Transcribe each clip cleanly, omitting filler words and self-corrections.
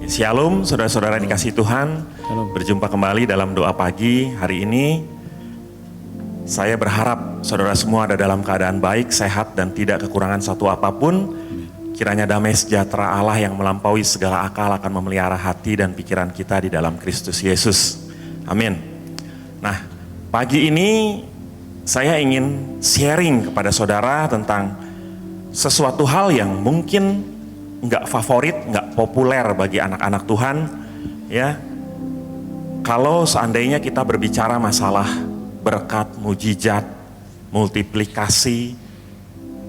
Shalom, saudara-saudara dikasih Tuhan. Berjumpa kembali dalam doa pagi hari ini. Saya berharap saudara semua ada dalam keadaan baik, sehat, dan tidak kekurangan satu apapun. Kiranya damai sejahtera Allah yang melampaui segala akal akan memelihara hati dan pikiran kita di dalam Kristus Yesus. Amin. Nah, pagi ini saya ingin sharing kepada saudara tentang sesuatu hal yang mungkin nggak favorit, nggak populer bagi anak-anak Tuhan, ya. Kalau seandainya kita berbicara masalah berkat, mujizat, multiplikasi,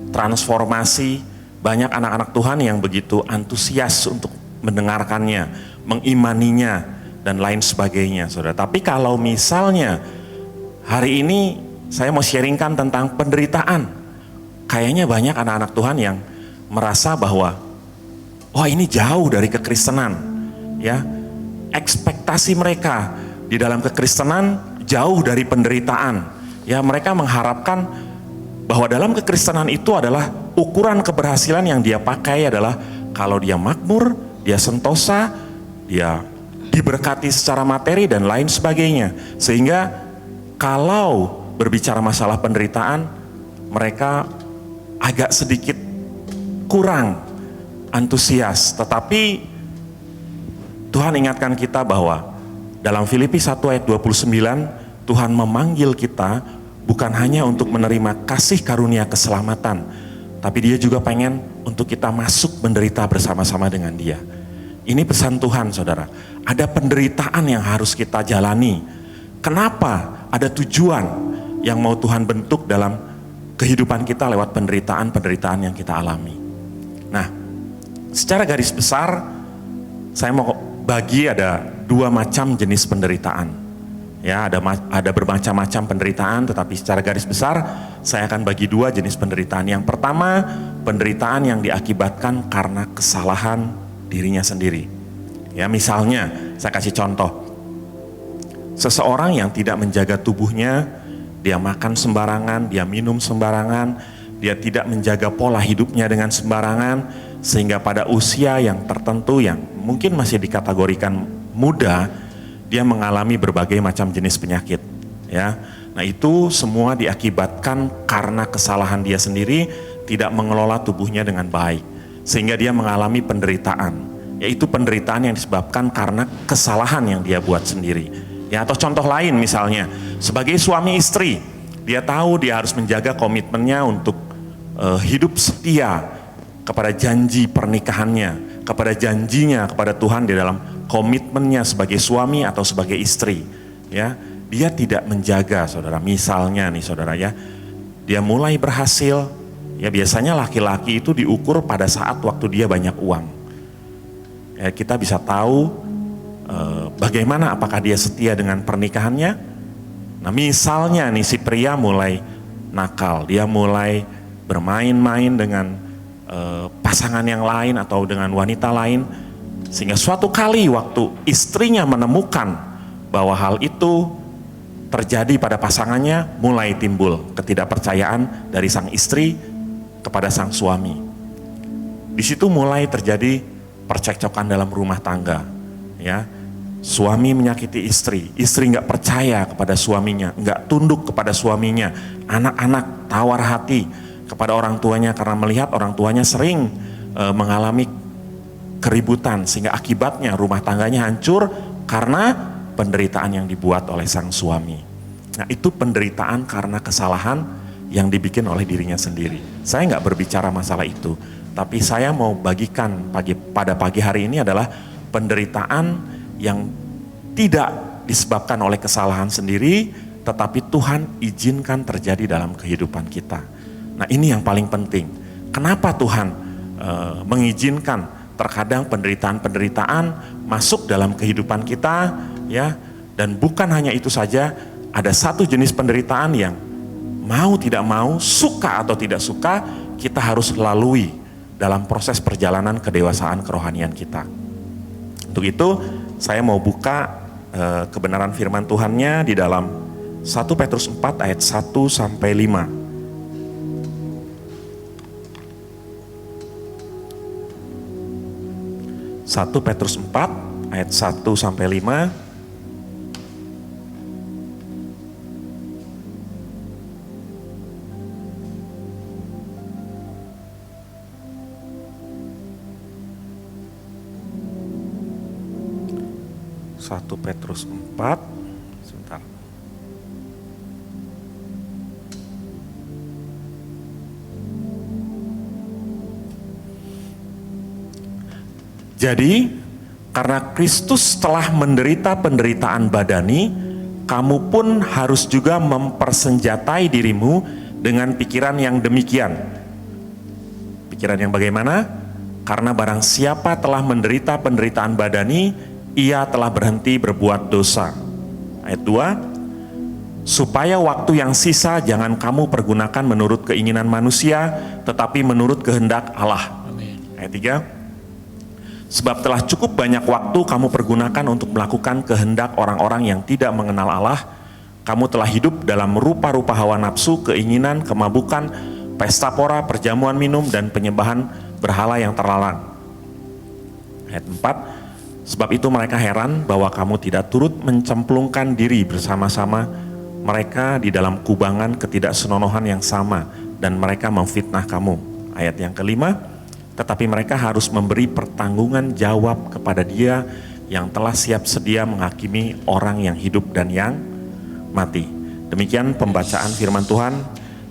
transformasi, banyak anak-anak Tuhan yang begitu antusias untuk mendengarkannya, mengimaninya, dan lain sebagainya, saudara. Tapi kalau misalnya hari ini saya mau sharingkan tentang penderitaan, kayaknya banyak anak-anak Tuhan yang merasa bahwa wah, ini jauh dari kekristenan, ya. Ekspektasi mereka di dalam kekristenan jauh dari penderitaan. Ya, mereka mengharapkan bahwa dalam kekristenan itu adalah ukuran keberhasilan yang dia pakai adalah kalau dia makmur, dia sentosa, dia diberkati secara materi dan lain sebagainya. Sehingga kalau berbicara masalah penderitaan, mereka agak sedikit kurang antusias. Tetapi Tuhan ingatkan kita bahwa dalam Filipi 1 ayat 29, Tuhan memanggil kita bukan hanya untuk menerima kasih karunia keselamatan, tapi dia juga pengen untuk kita masuk menderita bersama-sama dengan dia. Ini pesan Tuhan, saudara. Ada penderitaan yang harus kita jalani. Kenapa? Ada tujuan yang mau Tuhan bentuk dalam kehidupan kita lewat penderitaan-penderitaan yang kita alami. Nah, secara garis besar, saya mau bagi ada dua macam jenis penderitaan. Ya, ada bermacam-macam penderitaan, tetapi secara garis besar saya akan bagi dua jenis penderitaan. Yang pertama, penderitaan yang diakibatkan karena kesalahan dirinya sendiri. Ya, misalnya saya kasih contoh. Seseorang yang tidak menjaga tubuhnya, dia makan sembarangan, dia minum sembarangan, dia tidak menjaga pola hidupnya dengan sembarangan, sehingga pada usia yang tertentu yang mungkin masih dikategorikan muda, dia mengalami berbagai macam jenis penyakit, ya. Nah, itu semua diakibatkan karena kesalahan dia sendiri, tidak mengelola tubuhnya dengan baik, sehingga dia mengalami penderitaan, yaitu penderitaan yang disebabkan karena kesalahan yang dia buat sendiri. Ya, atau contoh lain misalnya, sebagai suami istri, dia tahu dia harus menjaga komitmennya untuk hidup setia kepada janji pernikahannya, kepada janjinya kepada Tuhan di dalam komitmennya sebagai suami atau sebagai istri, ya. Dia tidak menjaga, saudara. Misalnya nih, saudara, ya, dia mulai berhasil, ya, biasanya laki-laki itu diukur pada saat waktu dia banyak uang. Ya, kita bisa tahu bagaimana apakah dia setia dengan pernikahannya. Nah, misalnya nih, si pria mulai nakal, dia mulai bermain-main dengan pasangan yang lain atau dengan wanita lain, sehingga suatu kali waktu istrinya menemukan bahwa hal itu terjadi pada pasangannya, mulai timbul ketidakpercayaan dari sang istri kepada sang suami. Di situ mulai terjadi percekcokan dalam rumah tangga, ya. Suami menyakiti istri, istri nggak percaya kepada suaminya, nggak tunduk kepada suaminya, anak-anak tawar hati kepada orang tuanya karena melihat orang tuanya sering mengalami keributan, sehingga akibatnya rumah tangganya hancur karena penderitaan yang dibuat oleh sang suami. Nah, itu penderitaan karena kesalahan yang dibikin oleh dirinya sendiri. Saya nggak berbicara masalah itu, tapi saya mau bagikan pada pagi hari ini adalah penderitaan yang tidak disebabkan oleh kesalahan sendiri, tetapi Tuhan izinkan terjadi dalam kehidupan kita. Nah, ini yang paling penting. Kenapa Tuhan mengizinkan terkadang penderitaan-penderitaan masuk dalam kehidupan kita, ya? Dan bukan hanya itu saja, ada satu jenis penderitaan yang mau tidak mau, suka atau tidak suka, kita harus lalui dalam proses perjalanan kedewasaan kerohanian kita. Untuk itu, saya mau buka kebenaran firman Tuhannya di dalam 1 Petrus 4 ayat 1 sampai 5. 1 1 Petrus 4 ayat 1 sampai 5. Satu Petrus 4, sebentar. Jadi, karena Kristus telah menderita penderitaan badani, kamu pun harus juga mempersenjatai dirimu dengan pikiran yang demikian. Pikiran yang bagaimana? Karena barang siapa telah menderita penderitaan badani, ia telah berhenti berbuat dosa. Ayat 2, supaya waktu yang sisa jangan kamu pergunakan menurut keinginan manusia, tetapi menurut kehendak Allah. Amin. Ayat 3, sebab telah cukup banyak waktu kamu pergunakan untuk melakukan kehendak orang-orang yang tidak mengenal Allah. Kamu telah hidup dalam rupa-rupa hawa nafsu, keinginan, kemabukan, pesta pora, perjamuan minum, dan penyembahan berhala yang terlarang. Ayat 4, sebab itu mereka heran bahwa kamu tidak turut mencemplungkan diri bersama-sama mereka di dalam kubangan ketidaksenonohan yang sama, dan mereka memfitnah kamu. Ayat yang kelima, tetapi mereka harus memberi pertanggungan jawab kepada Dia yang telah siap sedia menghakimi orang yang hidup dan yang mati. Demikian pembacaan firman Tuhan.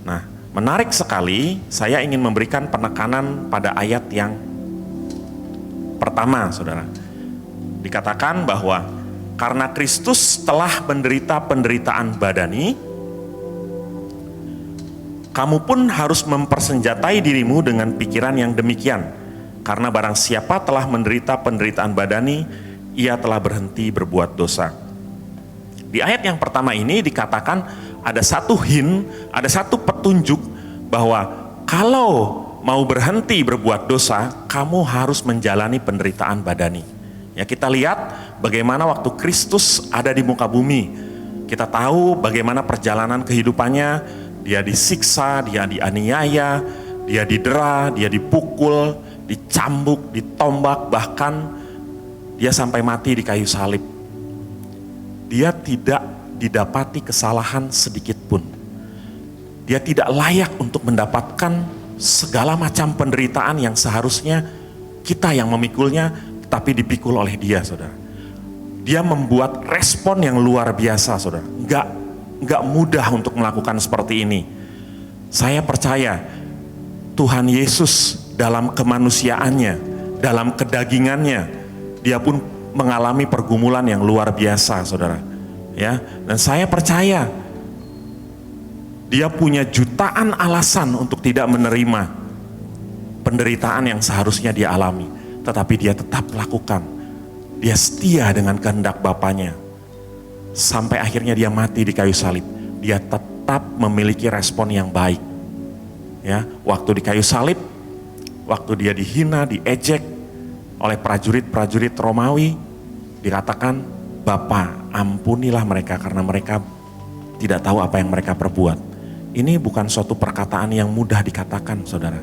Nah, menarik sekali, saya ingin memberikan penekanan pada ayat yang pertama, saudara. Dikatakan bahwa karena Kristus telah menderita penderitaan badani, kamu pun harus mempersenjatai dirimu dengan pikiran yang demikian. Karena barang siapa telah menderita penderitaan badani, ia telah berhenti berbuat dosa. Di ayat yang pertama ini dikatakan ada satu hint, ada satu petunjuk bahwa kalau mau berhenti berbuat dosa, kamu harus menjalani penderitaan badani. Ya, kita lihat bagaimana waktu Kristus ada di muka bumi. Kita tahu bagaimana perjalanan kehidupannya. Dia disiksa, dia dianiaya, dia didera, dia dipukul, dicambuk, ditombak, bahkan dia sampai mati di kayu salib. Dia tidak didapati kesalahan sedikit pun. Dia tidak layak untuk mendapatkan segala macam penderitaan yang seharusnya kita yang memikulnya, tapi dipikul oleh dia, saudara. Dia membuat respon yang luar biasa, saudara. Enggak mudah untuk melakukan seperti ini. Saya percaya Tuhan Yesus dalam kemanusiaannya, dalam kedagingannya, dia pun mengalami pergumulan yang luar biasa, saudara. Ya, dan saya percaya dia punya jutaan alasan untuk tidak menerima penderitaan yang seharusnya dia alami, tetapi dia tetap lakukan. Dia setia dengan kehendak Bapaknya. Sampai akhirnya dia mati di kayu salib. Dia tetap memiliki respon yang baik. Ya, waktu di kayu salib, waktu dia dihina, diejek oleh prajurit-prajurit Romawi, dikatakan, Bapa, ampunilah mereka karena mereka tidak tahu apa yang mereka perbuat. Ini bukan suatu perkataan yang mudah dikatakan, saudara.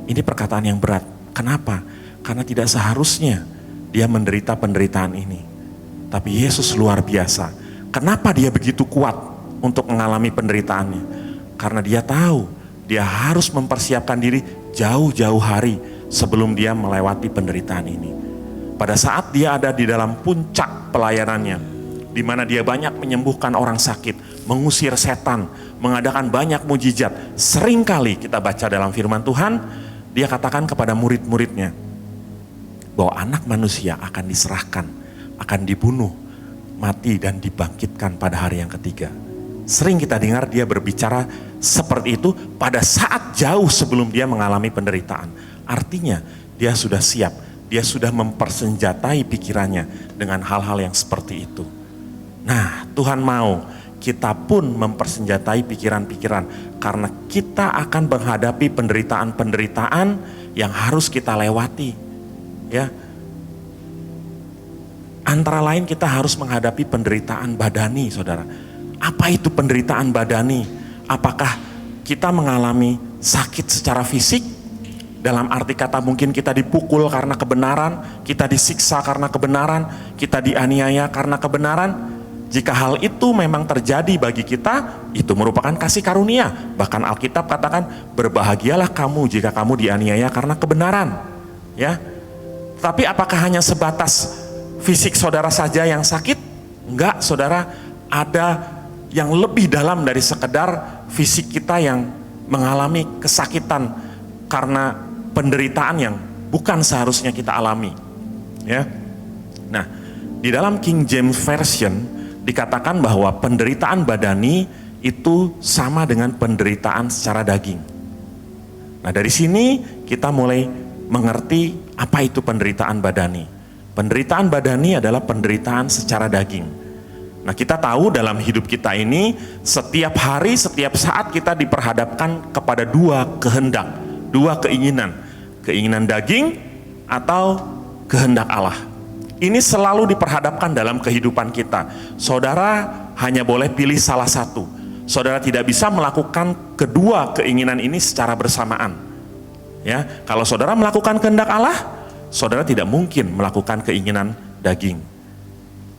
Ini perkataan yang berat. Kenapa? Karena tidak seharusnya dia menderita penderitaan ini. Tapi Yesus luar biasa. Kenapa dia begitu kuat untuk mengalami penderitaannya? Karena dia tahu dia harus mempersiapkan diri jauh-jauh hari sebelum dia melewati penderitaan ini. Pada saat dia ada di dalam puncak pelayanannya, di mana dia banyak menyembuhkan orang sakit, mengusir setan, mengadakan banyak mujizat. Seringkali kita baca dalam firman Tuhan, dia katakan kepada murid-muridnya bahwa anak manusia akan diserahkan, akan dibunuh, mati dan dibangkitkan pada hari yang ketiga. Sering kita dengar dia berbicara seperti itu pada saat jauh sebelum dia mengalami penderitaan. Artinya dia sudah siap, dia sudah mempersenjatai pikirannya dengan hal-hal yang seperti itu. Nah, Tuhan mau kita pun mempersenjatai pikiran-pikiran karena kita akan menghadapi penderitaan-penderitaan yang harus kita lewati. Ya, antara lain kita harus menghadapi penderitaan badani, saudara. Apa itu penderitaan badani? Apakah kita mengalami sakit secara fisik Dalam arti kata mungkin kita dipukul karena kebenaran, kita disiksa karena kebenaran, kita dianiaya karena kebenaran. Jika hal itu memang terjadi bagi kita, itu merupakan kasih karunia. Bahkan Alkitab katakan, berbahagialah kamu jika kamu dianiaya karena kebenaran. Ya, tapi apakah hanya sebatas fisik saudara saja yang sakit? Enggak, saudara, ada yang lebih dalam dari sekedar fisik kita yang mengalami kesakitan karena penderitaan yang bukan seharusnya kita alami. Ya. Nah, di dalam King James Version dikatakan bahwa penderitaan badani itu sama dengan penderitaan secara daging. Nah, dari sini kita mulai mengerti apa itu penderitaan badani. Penderitaan badani adalah penderitaan secara daging. Nah, kita tahu dalam hidup kita ini setiap hari, setiap saat kita diperhadapkan kepada dua kehendak, dua keinginan. Keinginan daging atau kehendak Allah. Ini selalu diperhadapkan dalam kehidupan kita. Saudara hanya boleh pilih salah satu. Saudara tidak bisa melakukan kedua keinginan ini secara bersamaan. Ya, kalau saudara melakukan kehendak Allah, saudara tidak mungkin melakukan keinginan daging.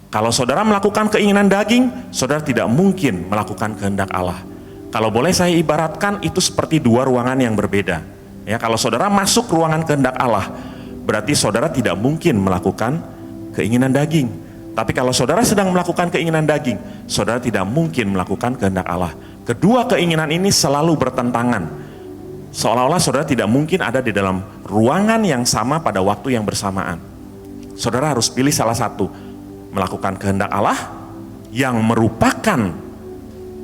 Kalau saudara melakukan keinginan daging, saudara tidak mungkin melakukan kehendak Allah. Kalau boleh saya ibaratkan itu seperti dua ruangan yang berbeda. Ya, kalau saudara masuk ruangan kehendak Allah, berarti saudara tidak mungkin melakukan keinginan daging. Tapi kalau saudara sedang melakukan keinginan daging, saudara tidak mungkin melakukan kehendak Allah. Kedua keinginan ini selalu bertentangan. Seolah-olah saudara tidak mungkin ada di dalam ruangan yang sama pada waktu yang bersamaan. Saudara harus pilih salah satu. Melakukan kehendak Allah yang merupakan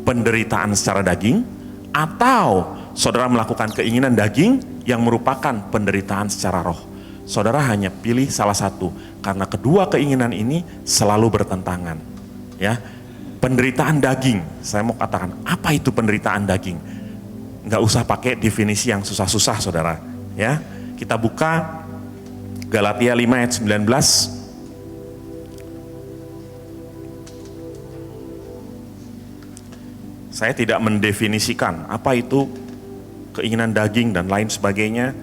penderitaan secara daging, atau saudara melakukan keinginan daging yang merupakan penderitaan secara roh. Saudara hanya pilih salah satu, karena kedua keinginan ini selalu bertentangan. Ya, penderitaan daging, saya mau katakan, apa itu penderitaan daging? Nggak usah pakai definisi yang susah-susah, saudara. Ya, kita buka Galatia 5 ayat 19. Saya tidak mendefinisikan apa itu keinginan daging dan lain sebagainya.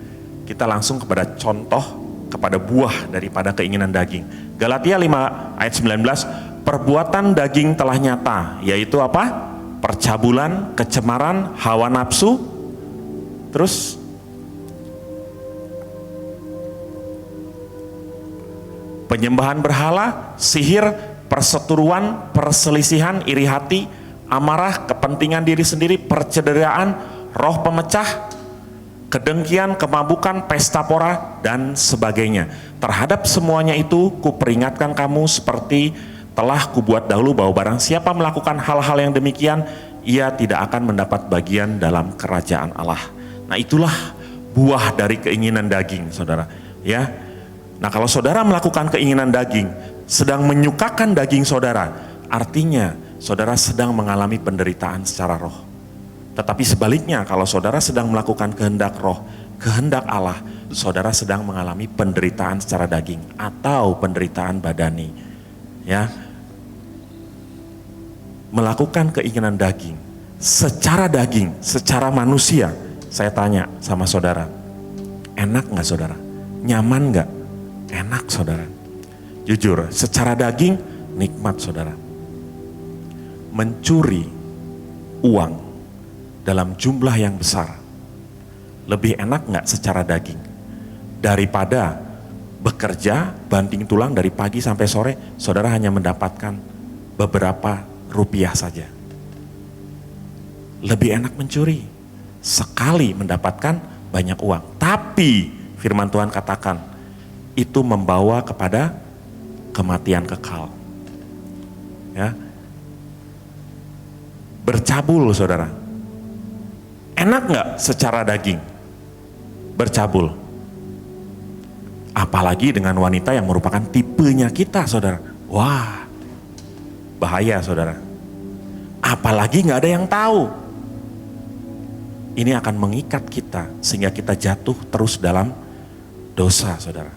Kita langsung kepada contoh, kepada buah daripada keinginan daging. Galatia 5 ayat 19, perbuatan daging telah nyata, yaitu apa? Percabulan, kecemaran, hawa nafsu, terus penyembahan berhala, sihir, perseteruan, perselisihan, iri hati, amarah, kepentingan diri sendiri, percederaan, roh pemecah, kedengkian, kemabukan, pesta pora, dan sebagainya. Terhadap semuanya itu kuperingatkan kamu seperti telah kubuat dahulu, bahwa barang siapa melakukan hal-hal yang demikian, ia tidak akan mendapat bagian dalam kerajaan Allah. Nah, itulah buah dari keinginan daging, saudara. Ya. Nah, kalau saudara melakukan keinginan daging, sedang menyukakan daging saudara, artinya saudara sedang mengalami penderitaan secara roh. Tetapi sebaliknya, kalau saudara sedang melakukan kehendak roh, kehendak Allah, saudara sedang mengalami penderitaan secara daging atau penderitaan badani. Ya, melakukan keinginan daging, secara manusia, saya tanya sama saudara, enak nggak saudara? Nyaman nggak? Enak saudara. Jujur, secara daging nikmat saudara. Mencuri uang dalam jumlah yang besar lebih enak nggak secara daging daripada bekerja banting tulang dari pagi sampai sore, saudara hanya mendapatkan beberapa rupiah saja. Lebih enak mencuri, sekali mendapatkan banyak uang, tapi firman Tuhan katakan itu membawa kepada kematian kekal. Ya, bercabul saudara, enak nggak secara daging bercabul? Apalagi dengan wanita yang merupakan tipenya kita, saudara. Wah, bahaya saudara. Apalagi nggak ada yang tahu. Ini akan mengikat kita sehingga kita jatuh terus dalam dosa, saudara.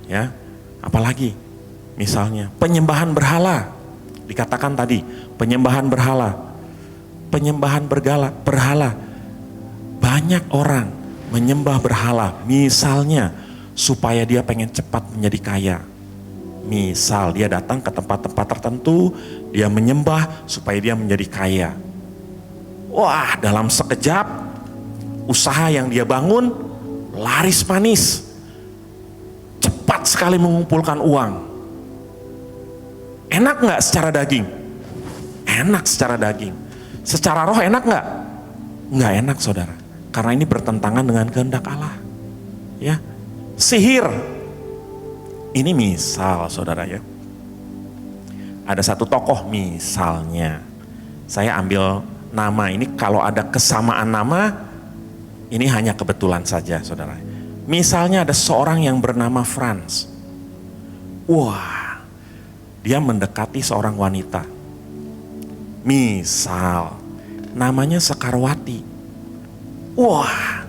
Ya, apalagi misalnya penyembahan berhala. Dikatakan tadi, penyembahan berhala. Penyembahan berhala. Banyak orang menyembah berhala, misalnya supaya dia pengen cepat menjadi kaya. Misal dia datang ke tempat-tempat tertentu, dia menyembah supaya dia menjadi kaya. Wah, dalam sekejap usaha yang dia bangun laris manis, cepat sekali mengumpulkan uang. Enak nggak secara daging? Enak secara daging. Secara roh enak nggak? Nggak enak, saudara. Karena ini bertentangan dengan kehendak Allah. Ya, sihir. Ini misal, saudara ya. Ada satu tokoh misalnya. Saya ambil nama ini, kalau ada kesamaan nama, ini hanya kebetulan saja, saudara. Misalnya ada seorang yang bernama Franz. Wah, dia mendekati seorang wanita. Misal, namanya Sekarwati. Wah,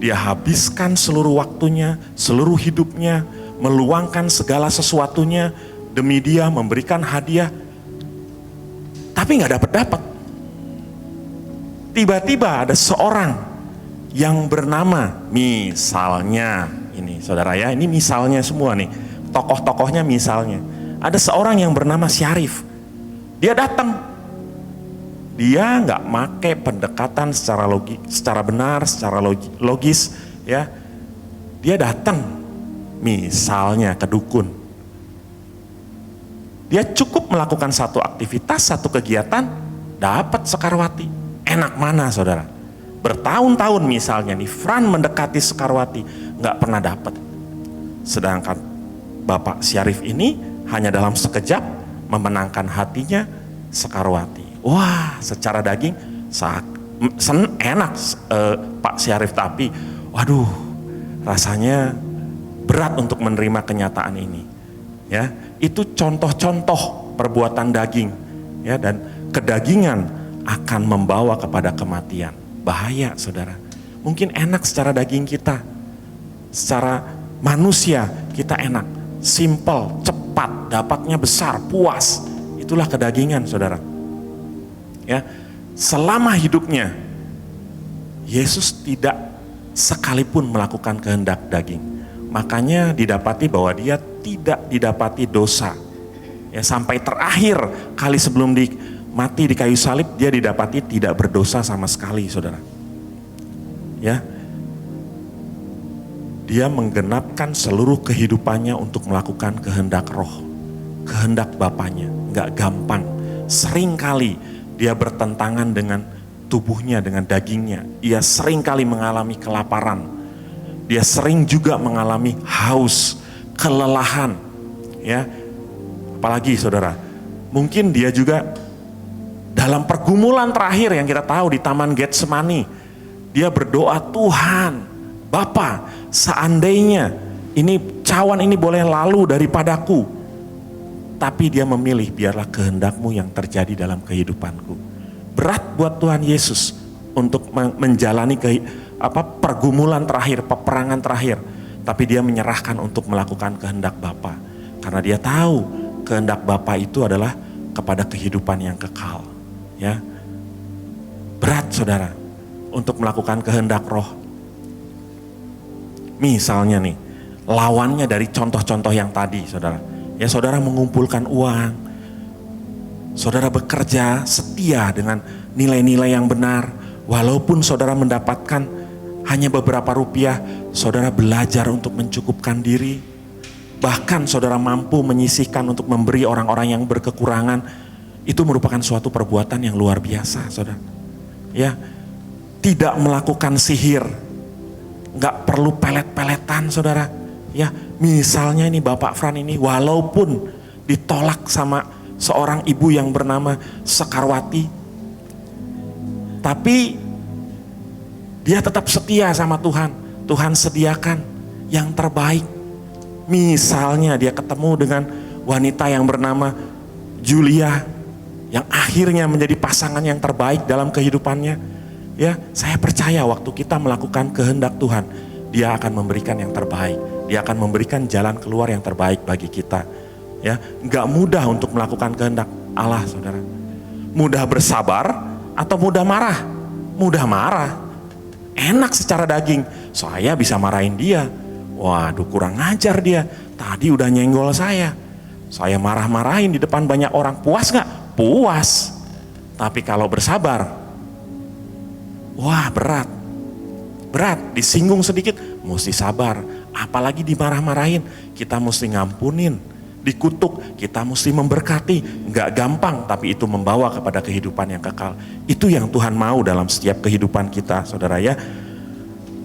dia habiskan seluruh waktunya, seluruh hidupnya, meluangkan segala sesuatunya demi dia, memberikan hadiah, tapi nggak dapat. Tiba-tiba ada seorang yang bernama, misalnya ini saudara ya, ini misalnya semua nih, tokoh-tokohnya misalnya. Ada seorang yang bernama Syarif, dia datang, dia nggak make pendekatan secara benar, secara logis, ya. Dia datang, misalnya ke dukun. Dia cukup melakukan satu aktivitas, satu kegiatan, dapat Sekarwati. Enak mana, saudara? Bertahun-tahun misalnya nih, Fran mendekati Sekarwati, nggak pernah dapat. Sedangkan Bapak Syarif ini hanya dalam sekejap memenangkan hatinya Sekarwati. Wah, secara daging enak Pak Syarif, tapi waduh, rasanya berat untuk menerima kenyataan ini. Ya, itu contoh-contoh perbuatan daging, ya, dan kedagingan akan membawa kepada kematian. Bahaya, saudara. Mungkin enak secara daging kita, secara manusia kita enak, simple, cepat, dapatnya besar, puas. Itulah kedagingan, saudara. Ya, selama hidupnya Yesus tidak sekalipun melakukan kehendak daging. Makanya didapati bahwa dia tidak didapati dosa. Ya, sampai terakhir kali sebelum mati di kayu salib, dia didapati tidak berdosa sama sekali, saudara. Ya, dia menggenapkan seluruh kehidupannya untuk melakukan kehendak roh, kehendak Bapaknya. Nggak gampang. Sering kali dia bertentangan dengan tubuhnya, dengan dagingnya. Ia sering kali mengalami kelaparan. Dia sering juga mengalami haus, kelelahan, ya. Apalagi saudara, mungkin dia juga dalam pergumulan terakhir yang kita tahu di Taman Getsemani, dia berdoa, Tuhan, Bapa, seandainya cawan ini boleh lalu daripadaku, tapi dia memilih biarlah kehendak-Mu yang terjadi dalam kehidupanku. Berat buat Tuhan Yesus untuk menjalani pergumulan terakhir, peperangan terakhir, tapi dia menyerahkan untuk melakukan kehendak Bapa, karena dia tahu kehendak Bapa itu adalah kepada kehidupan yang kekal. Ya, berat, saudara, untuk melakukan kehendak roh. Misalnya nih, lawannya dari contoh-contoh yang tadi, saudara. Ya, saudara mengumpulkan uang, saudara bekerja setia dengan nilai-nilai yang benar, walaupun saudara mendapatkan hanya beberapa rupiah, saudara belajar untuk mencukupkan diri. Bahkan saudara mampu menyisihkan untuk memberi orang-orang yang berkekurangan. Itu merupakan suatu perbuatan yang luar biasa, saudara. Ya, tidak melakukan sihir, nggak perlu pelet-peletan, saudara. Ya, misalnya ini Bapak Fran ini, walaupun ditolak sama seorang ibu yang bernama Sekarwati, tapi dia tetap setia sama Tuhan. Tuhan sediakan yang terbaik. Misalnya dia ketemu dengan wanita yang bernama Julia, yang akhirnya menjadi pasangan yang terbaik dalam kehidupannya. Ya, saya percaya waktu kita melakukan kehendak Tuhan, Dia akan memberikan yang terbaik. Dia akan memberikan jalan keluar yang terbaik bagi kita. Ya, nggak mudah untuk melakukan kehendak Allah, saudara. Mudah bersabar atau mudah marah? Mudah marah. Enak secara daging, saya bisa marahin dia. Waduh, kurang ajar dia. Tadi udah nyenggol saya. Saya marah-marahin di depan banyak orang. Puas gak? Puas. Tapi kalau bersabar, wah berat. Berat, disinggung sedikit, mesti sabar. Apalagi dimarah-marahin, kita mesti ngampunin. Dikutuk, kita mesti memberkati. Nggak gampang, tapi itu membawa kepada kehidupan yang kekal. Itu yang Tuhan mau dalam setiap kehidupan kita, saudara ya.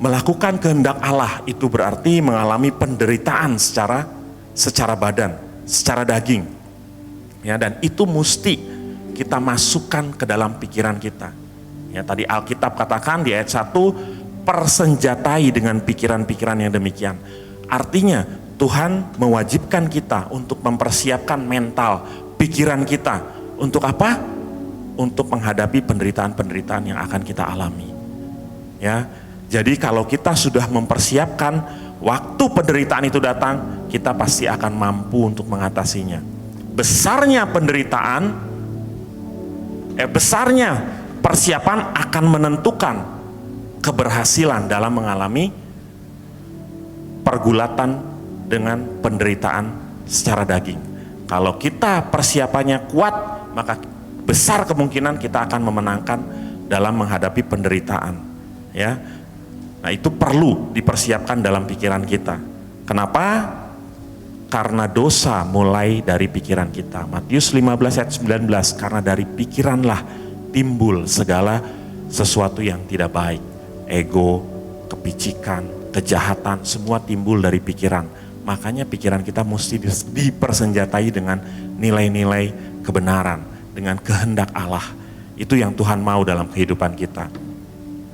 Melakukan kehendak Allah itu berarti mengalami penderitaan secara badan, secara daging. Ya, dan itu mesti kita masukkan ke dalam pikiran kita. Ya, tadi Alkitab katakan di ayat 1, persenjatai dengan pikiran-pikiran yang demikian. Artinya Tuhan mewajibkan kita untuk mempersiapkan mental, pikiran kita. Untuk apa? Untuk menghadapi penderitaan-penderitaan yang akan kita alami. Ya, jadi kalau kita sudah mempersiapkan, waktu penderitaan itu datang, kita pasti akan mampu untuk mengatasinya. Besarnya penderitaan, besarnya persiapan akan menentukan keberhasilan dalam mengalami pergulatan dengan penderitaan secara daging. Kalau kita persiapannya kuat, maka besar kemungkinan kita akan memenangkan dalam menghadapi penderitaan. Ya, nah itu perlu dipersiapkan dalam pikiran kita. Kenapa? Karena dosa mulai dari pikiran kita. Matius 15 ayat 19, karena dari pikiranlah timbul segala sesuatu yang tidak baik. Ego, kepicikan, kejahatan, semua timbul dari pikiran. Makanya pikiran kita mesti dipersenjatai dengan nilai-nilai kebenaran, dengan kehendak Allah. Itu yang Tuhan mau dalam kehidupan kita.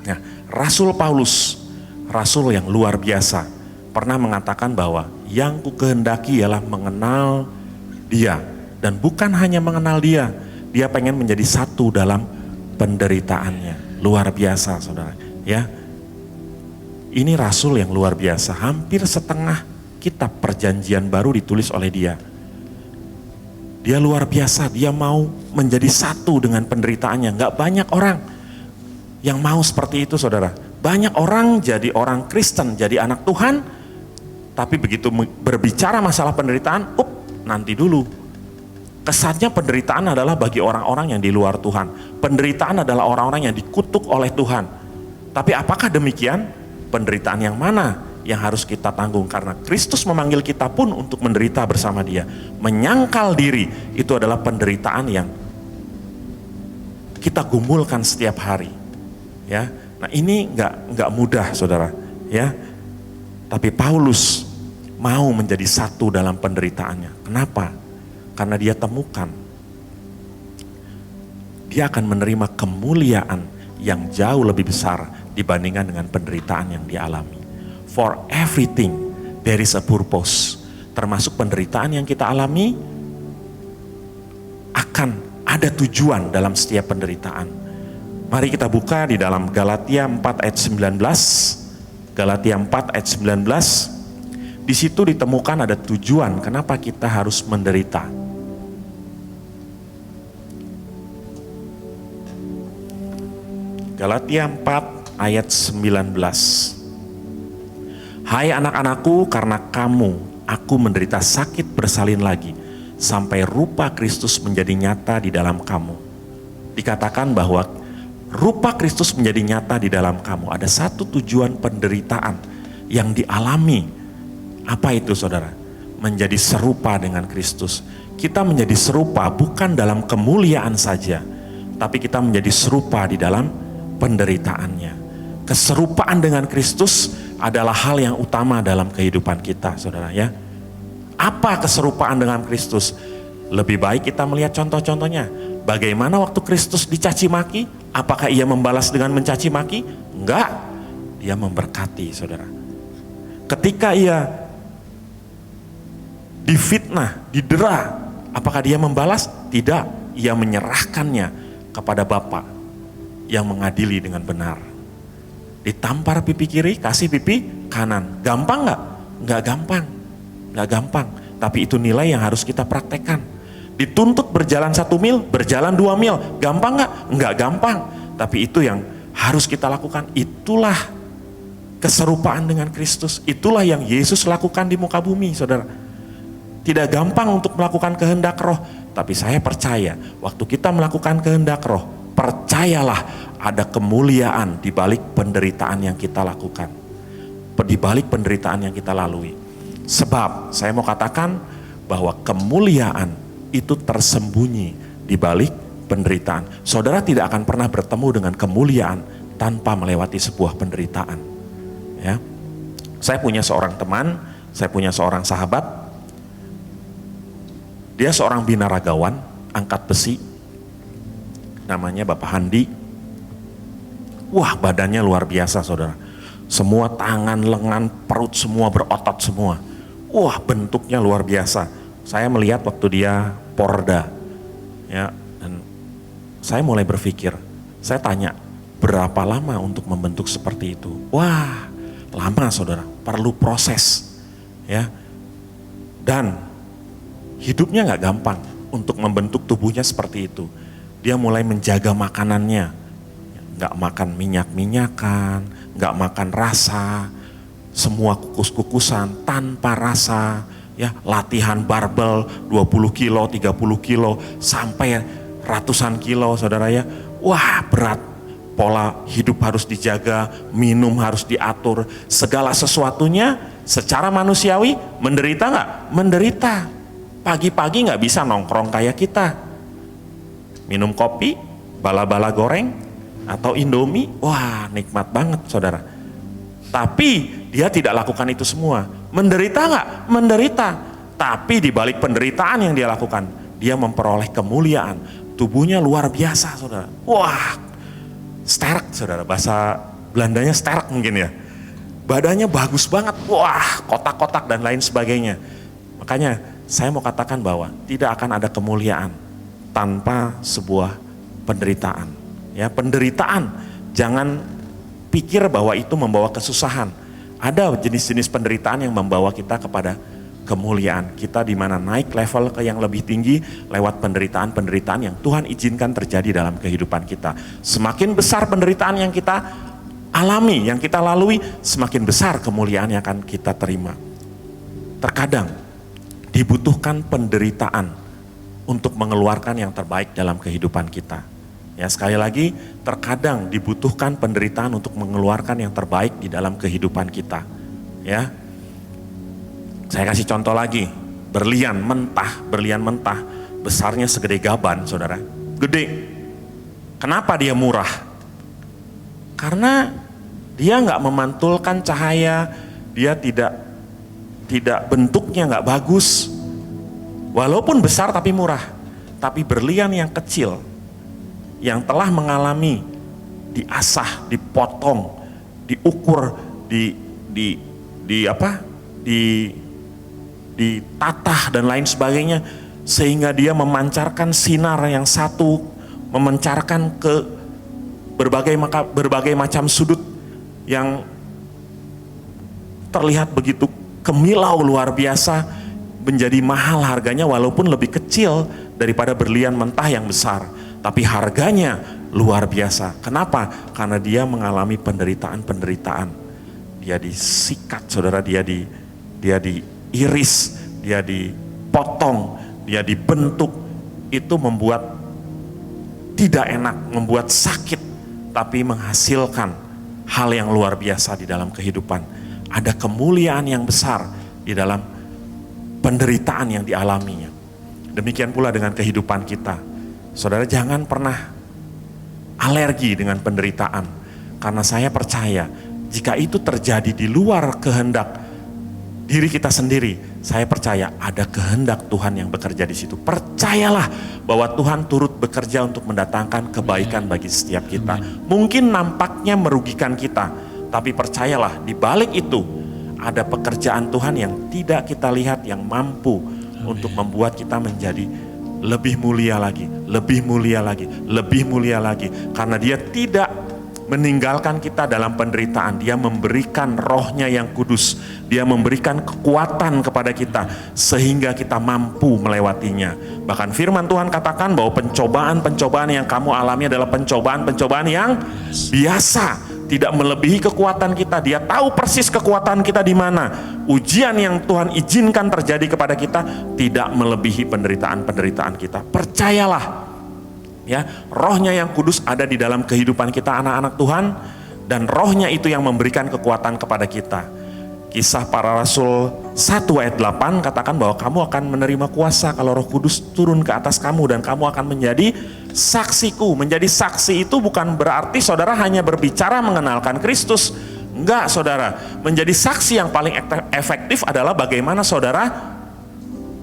Nah, Rasul Paulus, rasul yang luar biasa, pernah mengatakan bahwa yang kukehendaki ialah mengenal dia. Dan bukan hanya mengenal dia, dia pengen menjadi satu dalam penderitaannya. Luar biasa, saudara. Ya, ini rasul yang luar biasa. Hampir setengah kitab perjanjian baru ditulis oleh dia. Dia luar biasa, dia mau menjadi satu dengan penderitaannya. Gak banyak orang yang mau seperti itu, saudara. Banyak orang jadi orang Kristen, jadi anak Tuhan, tapi begitu berbicara masalah penderitaan, nanti dulu. Kesannya penderitaan adalah bagi orang-orang yang di luar Tuhan. Penderitaan adalah orang-orang yang dikutuk oleh Tuhan. Tapi apakah demikian? Penderitaan yang mana yang harus kita tanggung? Karena Kristus memanggil kita pun untuk menderita bersama dia. Menyangkal diri itu adalah penderitaan yang kita gumulkan setiap hari. Ya, nah ini nggak mudah, saudara. Ya, tapi Paulus mau menjadi satu dalam penderitaannya. Kenapa? Karena dia temukan dia akan menerima kemuliaan yang jauh lebih besar dibandingkan dengan penderitaan yang dia alami. For everything there is a purpose. Termasuk penderitaan yang kita alami akan ada tujuan dalam setiap penderitaan. Mari kita buka di dalam Galatia 4 ayat 19. Galatia 4 ayat 19. Di situ ditemukan ada tujuan kenapa kita harus menderita. Galatia 4 ayat 19. Hai anak-anakku, karena kamu, aku menderita sakit bersalin lagi, sampai rupa Kristus menjadi nyata di dalam kamu. Dikatakan bahwa rupa Kristus menjadi nyata di dalam kamu. Ada satu tujuan penderitaan yang dialami. Apa itu, saudara? Menjadi serupa dengan Kristus. Kita menjadi serupa bukan dalam kemuliaan saja, tapi kita menjadi serupa di dalam penderitaannya. Keserupaan dengan Kristus adalah hal yang utama dalam kehidupan kita, saudara ya. Apa keserupaan dengan Kristus? Lebih baik kita melihat contoh-contohnya. Bagaimana waktu Kristus dicaci maki? Apakah ia membalas dengan mencaci maki? Enggak. Dia memberkati, saudara. Ketika ia difitnah, didera, apakah dia membalas? Tidak. Ia menyerahkannya kepada Bapa yang mengadili dengan benar. Ditampar pipi kiri, kasih pipi kanan. Gampang nggak? Nggak gampang. Nggak gampang. Tapi itu nilai yang harus kita praktekkan. Dituntut berjalan 1 mil, berjalan 2 mil. Gampang nggak? Nggak gampang. Tapi itu yang harus kita lakukan. Itulah keserupaan dengan Kristus. Itulah yang Yesus lakukan di muka bumi, saudara. Tidak gampang untuk melakukan kehendak roh, tapi saya percaya waktu kita melakukan kehendak roh, percayalah ada kemuliaan di balik penderitaan yang kita lakukan, di balik penderitaan yang kita lalui. Sebab saya mau katakan bahwa kemuliaan itu tersembunyi di balik penderitaan. Saudara tidak akan pernah bertemu dengan kemuliaan tanpa melewati sebuah penderitaan. Ya, saya punya seorang teman, saya punya seorang sahabat. Dia seorang binaragawan, angkat besi. Namanya Bapak Handi. Wah, badannya luar biasa, saudara. Semua tangan, lengan, perut semua berotot semua. Wah, bentuknya luar biasa. Saya melihat waktu dia Porda. Ya, dan saya mulai berpikir, saya tanya, berapa lama untuk membentuk seperti itu? Wah, lama, saudara. Perlu proses. Ya. Dan hidupnya gak gampang untuk membentuk tubuhnya seperti itu. Dia mulai menjaga makanannya, gak makan minyak-minyakan, gak makan rasa, semua kukus-kukusan tanpa rasa, ya, latihan barbel 20 kilo, 30 kilo, sampai ratusan kilo, saudara ya. Wah, berat. Pola hidup harus dijaga, minum harus diatur, segala sesuatunya secara manusiawi menderita gak? Menderita. Pagi-pagi gak bisa nongkrong kayak kita. Minum kopi, bala-bala goreng, atau Indomie, wah nikmat banget, saudara. Tapi dia tidak lakukan itu semua. Menderita gak? Menderita. Tapi di balik penderitaan yang dia lakukan, dia memperoleh kemuliaan. Tubuhnya luar biasa, saudara. Wah, sterk, saudara. Bahasa Belandanya sterk mungkin ya. Badannya bagus banget, wah kotak-kotak dan lain sebagainya. Makanya saya mau katakan bahwa tidak akan ada kemuliaan tanpa sebuah penderitaan. Ya, penderitaan, jangan pikir bahwa itu membawa kesusahan. Ada jenis-jenis penderitaan yang membawa kita kepada kemuliaan. Kita di mana naik level ke yang lebih tinggi lewat penderitaan-penderitaan yang Tuhan izinkan terjadi dalam kehidupan kita. Semakin besar penderitaan yang kita alami, yang kita lalui, semakin besar kemuliaan yang akan kita terima. Terkadang dibutuhkan penderitaan untuk mengeluarkan yang terbaik dalam kehidupan kita. Ya, sekali lagi, terkadang dibutuhkan penderitaan untuk mengeluarkan yang terbaik di dalam kehidupan kita. Ya, saya kasih contoh lagi, berlian mentah, besarnya segede gaban, saudara, gede. Kenapa dia murah? Karena dia nggak memantulkan cahaya, dia tidak bentuknya nggak bagus, walaupun besar tapi murah. Tapi berlian yang kecil, yang telah mengalami diasah, dipotong, diukur, ditatah dan lain sebagainya, sehingga dia memancarkan sinar yang satu, memancarkan ke berbagai macam sudut yang terlihat begitu kemilau luar biasa, menjadi mahal harganya walaupun lebih kecil daripada berlian mentah yang besar, tapi harganya luar biasa. Kenapa? Karena dia mengalami penderitaan. Dia disikat, saudara, dia diiris, dia dipotong, dia dibentuk. Itu membuat tidak enak, membuat sakit, tapi menghasilkan hal yang luar biasa di dalam kehidupan. Ada kemuliaan yang besar di dalam penderitaan yang dialaminya. Demikian pula dengan kehidupan kita. Saudara, jangan pernah alergi dengan penderitaan. Karena saya percaya jika itu terjadi di luar kehendak diri kita sendiri, saya percaya ada kehendak Tuhan yang bekerja di situ. Percayalah bahwa Tuhan turut bekerja untuk mendatangkan kebaikan bagi setiap kita. Mungkin nampaknya merugikan kita, tapi percayalah di balik itu ada pekerjaan Tuhan yang tidak kita lihat, yang mampu untuk membuat kita menjadi lebih mulia lagi, lebih mulia lagi, lebih mulia lagi. Karena Dia tidak meninggalkan kita dalam penderitaan. Dia memberikan rohnya yang kudus. Dia memberikan kekuatan kepada kita sehingga kita mampu melewatinya. Bahkan firman Tuhan katakan bahwa pencobaan-pencobaan yang kamu alami adalah pencobaan-pencobaan yang biasa. tidak melebihi kekuatan kita. Dia tahu persis kekuatan kita di mana. Ujian yang Tuhan izinkan terjadi kepada kita tidak melebihi penderitaan-penderitaan kita. Percayalah, ya, Rohnya yang kudus ada di dalam kehidupan kita anak-anak Tuhan, dan Rohnya itu yang memberikan kekuatan kepada kita. Kisah Para Rasul 1 ayat 8 katakan bahwa kamu akan menerima kuasa kalau Roh Kudus turun ke atas kamu, dan kamu akan menjadi saksiku. Menjadi saksi itu bukan berarti saudara hanya berbicara mengenalkan Kristus. Enggak, saudara. Menjadi saksi yang paling efektif adalah bagaimana saudara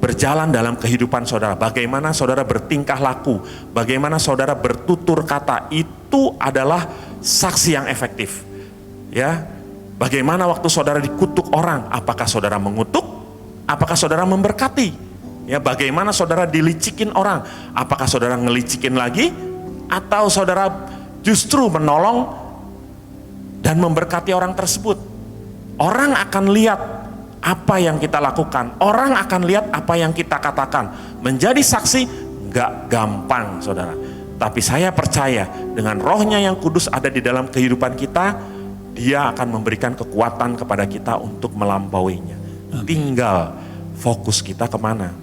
berjalan dalam kehidupan saudara, bagaimana saudara bertingkah laku, bagaimana saudara bertutur kata. Itu adalah saksi yang efektif. Ya. Bagaimana waktu saudara dikutuk orang, apakah saudara mengutuk? Apakah saudara memberkati? Ya, bagaimana saudara dilicikin orang, apakah saudara ngelicikin lagi? Atau saudara justru menolong dan memberkati orang tersebut? Orang akan lihat apa yang kita lakukan, orang akan lihat apa yang kita katakan. Menjadi saksi gak gampang, saudara. Tapi saya percaya dengan Rohnya yang kudus ada di dalam kehidupan kita, Dia akan memberikan kekuatan kepada kita untuk melampauinya. Tinggal fokus kita kemana.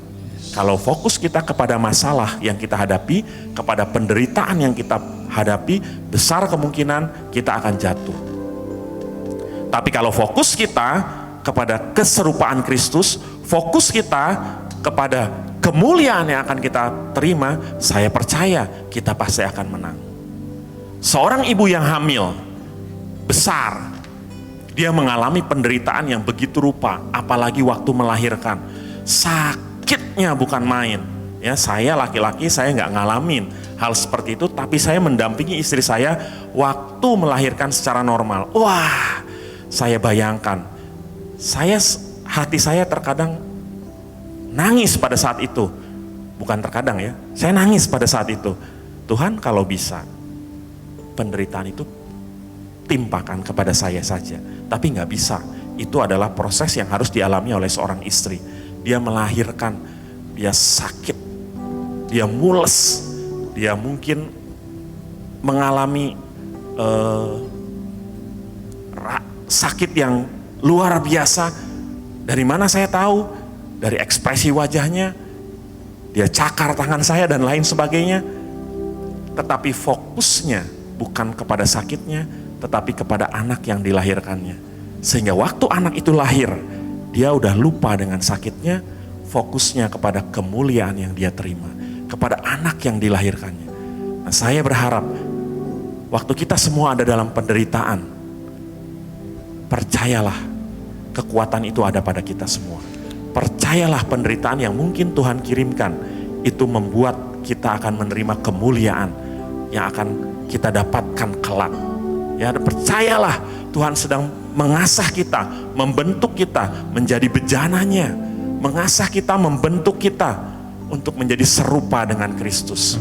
Kalau fokus kita kepada masalah yang kita hadapi, kepada penderitaan yang kita hadapi, besar kemungkinan kita akan jatuh. Tapi kalau fokus kita kepada keserupaan Kristus, fokus kita kepada kemuliaan yang akan kita terima, saya percaya kita pasti akan menang. Seorang ibu yang hamil besar, dia mengalami penderitaan yang begitu rupa, apalagi waktu melahirkan. Sakitnya bukan main. Ya, saya laki-laki, saya nggak ngalamin hal seperti itu, tapi saya mendampingi istri saya waktu melahirkan secara normal. Wah, saya bayangkan, hati saya terkadang nangis pada saat itu. Bukan terkadang ya, saya nangis pada saat itu. Tuhan, kalau bisa penderitaan itu timpakan kepada saya saja, tapi nggak bisa. Itu adalah proses yang harus dialami oleh seorang istri. Dia melahirkan, dia sakit, dia mules, dia mungkin mengalami sakit yang luar biasa. Dari mana saya tahu? Dari ekspresi wajahnya, dia cakar tangan saya dan lain sebagainya. Tetapi fokusnya bukan kepada sakitnya, tetapi kepada anak yang dilahirkannya. Sehingga waktu anak itu lahir, dia udah lupa dengan sakitnya, fokusnya kepada kemuliaan yang dia terima, kepada anak yang dilahirkannya. Nah, saya berharap waktu kita semua ada dalam penderitaan, percayalah kekuatan itu ada pada kita semua. Percayalah penderitaan yang mungkin Tuhan kirimkan, itu membuat kita akan menerima kemuliaan yang akan kita dapatkan kelak. Ya, percayalah Tuhan sedang mengasah kita, membentuk kita menjadi bejananya, mengasah kita, membentuk kita untuk menjadi serupa dengan Kristus.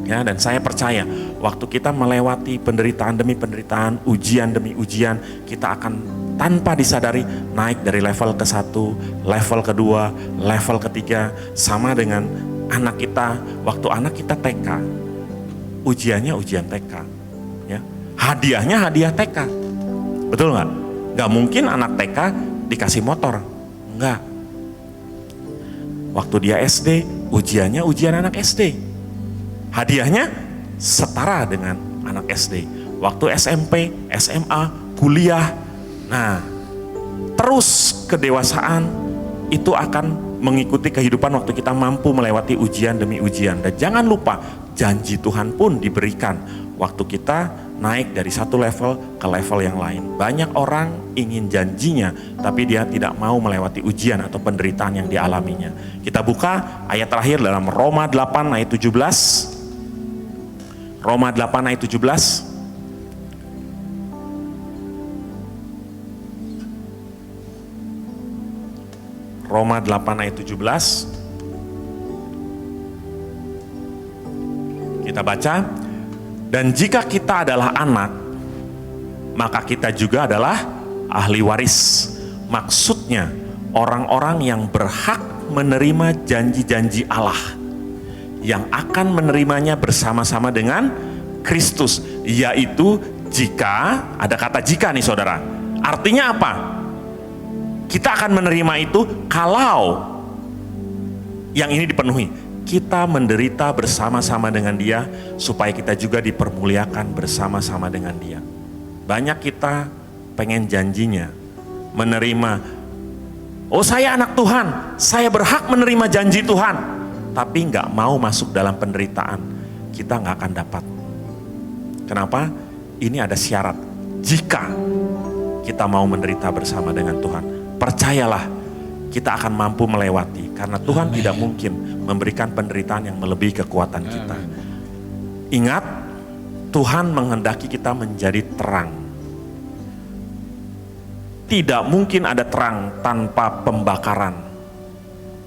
Ya, dan saya percaya waktu kita melewati penderitaan demi penderitaan, ujian demi ujian, kita akan tanpa disadari naik dari level ke-1, level kedua, level ketiga, sama dengan anak kita. Waktu anak kita TK, ujiannya ujian TK, ya. Hadiahnya hadiah TK, betul nggak? Nggak mungkin anak TK dikasih motor, nggak. Waktu dia SD, ujiannya ujian anak SD, hadiahnya setara dengan anak SD. Waktu SMP, SMA, kuliah, nah terus kedewasaan itu akan mengikuti kehidupan waktu kita mampu melewati ujian demi ujian. Dan jangan lupa, janji Tuhan pun diberikan waktu kita naik dari satu level ke level yang lain. Banyak orang ingin janjinya, tapi dia tidak mau melewati ujian atau penderitaan yang dialaminya. Kita buka ayat terakhir dalam Roma 8 ayat 17. Roma 8 ayat 17. Roma 8 ayat 17. Kita baca. Dan jika kita adalah anak, maka kita juga adalah ahli waris. Maksudnya orang-orang yang berhak menerima janji-janji Allah, yang akan menerimanya bersama-sama dengan Kristus, yaitu Jika, ada kata jika nih saudara. Artinya apa? Kita akan menerima itu kalau yang ini dipenuhi. Kita menderita bersama-sama dengan Dia supaya kita juga dipermuliakan bersama-sama dengan Dia. Banyak kita pengen janjinya, menerima, oh saya anak Tuhan, saya berhak menerima janji Tuhan, tapi nggak mau masuk dalam penderitaan, kita nggak akan dapat. Kenapa? Ini ada syarat. Jika kita mau menderita bersama dengan Tuhan, percayalah kita akan mampu melewati, karena Tuhan tidak mungkin memberikan penderitaan yang melebihi kekuatan kita. Ingat, Tuhan menghendaki kita menjadi terang. Tidak mungkin ada terang tanpa pembakaran.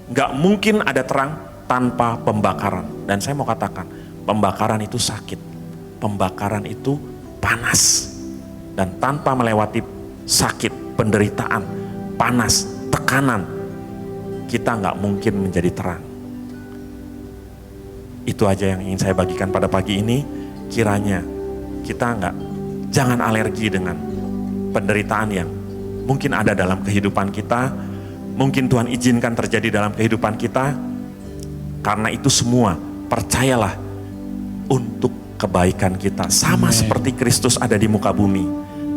Nggak mungkin ada terang tanpa pembakaran. Dan saya mau katakan, pembakaran itu sakit. Pembakaran itu panas. Dan tanpa melewati sakit, penderitaan, panas, tekanan, kita nggak mungkin menjadi terang. Itu aja yang ingin saya bagikan pada pagi ini. Kiranya kita jangan alergi dengan penderitaan yang mungkin ada dalam kehidupan kita, mungkin Tuhan izinkan terjadi dalam kehidupan kita, karena itu semua, percayalah, untuk kebaikan kita. Sama seperti Kristus ada di muka bumi,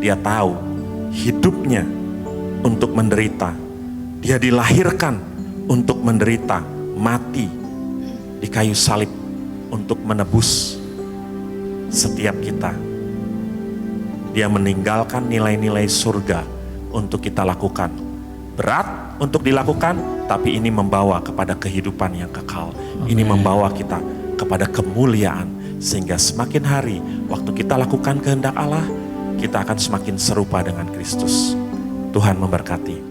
Dia tahu hidupnya untuk menderita. Dia dilahirkan untuk menderita, mati di kayu salib untuk menebus setiap kita. Dia meninggalkan nilai-nilai surga untuk kita lakukan. Berat untuk dilakukan, tapi ini membawa kepada kehidupan yang kekal. Ini membawa kita kepada kemuliaan. Sehingga semakin hari, waktu kita lakukan kehendak Allah, kita akan semakin serupa dengan Kristus. Tuhan memberkati.